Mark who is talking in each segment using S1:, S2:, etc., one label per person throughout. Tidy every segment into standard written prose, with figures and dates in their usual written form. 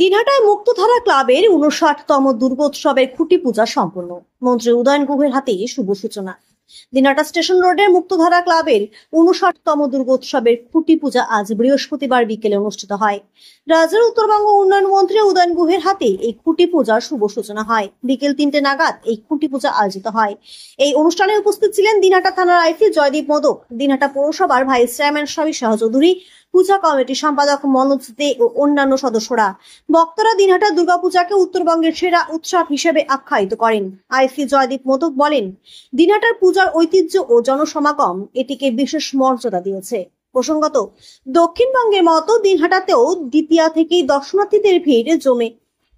S1: দিনহাটায় মুক্তধারা ক্লাবের ৫৯তম দুর্গোৎসবের খুঁটি পূজা সম্পন্ন। মন্ত্রী উদয়ন গুহের হাতে শুভ সূচনা। দিনহাটা স্টেশন রোডের মুক্তধারা ক্লাবের ৫৯তম দুর্গোৎসবের খুঁটি পূজা আজ বৃহস্পতিবার বিকেলে অনুষ্ঠিত হয়। রাজ্যের উত্তরবঙ্গ উন্নয়ন মন্ত্রী উদয়ন গুহের হাতে এই খুঁটি পূজার শুভ সূচনা হয়। বিকেল ৩টে নাগাদ এই খুঁটি পূজা আয়োজিত হয়। এই অনুষ্ঠানে উপস্থিত ছিলেন দিনহাটা থানার আইসি জয়দীপ মোদক, দিনহাটা পৌরসভার ভাইস চেয়ারম্যান সাবির শাহ চৌধুরী, পূজা কমিটির সম্পাদক মনোজ দে ও অন্যান্য সদস্যরা। বক্তারা দিনহাটা দুর্গাপূজাকে উত্তরবঙ্গের সেরা উৎসব হিসেবে আখ্যায়িত করেন। আইসি জয়দীপ মোদক বলেন, দিনহাটার পূজার ঐতিহ্য ও জনসমাগম এটিকে বিশেষ মর্যাদা দিয়েছে। প্রসঙ্গত, দক্ষিণবঙ্গের মতো দিনহাটাতেও দ্বিতীয়া থেকেই দর্শনার্থীদের ভিড় জমে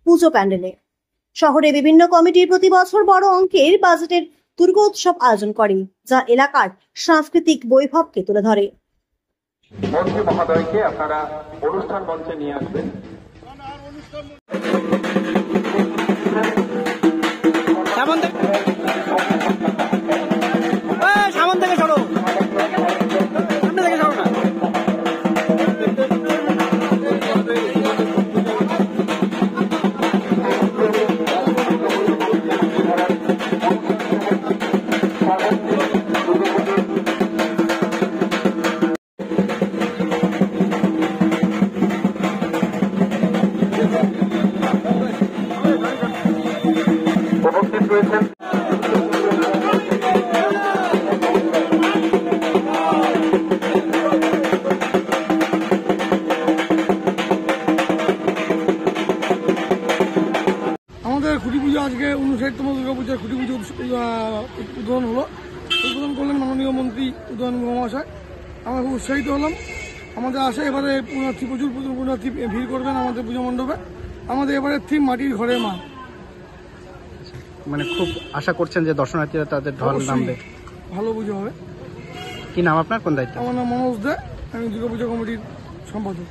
S1: পুজো প্যান্ডেলে। শহরে বিভিন্ন কমিটির প্রতি বছর বড় অঙ্কের বাজেটের দুর্গোৎসব আয়োজন করে, যা এলাকার সাংস্কৃতিক বৈভবকে তুলে ধরে।
S2: মন্ত্রী মহোদয়কে আপনারা অনুষ্ঠান মঞ্চে নিয়ে আসবেন।
S3: সামন থেকে চলো, সামনে থেকে চলো না।
S2: উপস্থিত রয়েছেন
S4: আমাদের খুঁটি পুজো আজকে ৫৯তম দুর্গাপূজার খুঁটি পুজো উদ্বোধন হলো। উদ্বোধন করলেন মাননীয় মন্ত্রী উদয়ন গুহ মহাশয়। আমরা খুব উৎসাহিত হলাম। আমাদের আশা এবারে পুণ্যার্থী প্রচুর পুণ্যার্থী ভিড় করবেন আমাদের পুজো মণ্ডপে। আমাদের এবারে থিম মাটির ঘরে মা।
S3: মানে খুব আশা করছেন যে দর্শনার্থীরা তাদের ঢল নামবে,
S4: ভালো পুজো হবে।
S3: কি নাম আপনার, কোন দায়িত্ব?
S4: আমার নাম মনোজ দে, আমি দুর্গাপূজা কমিটির সম্পাদক।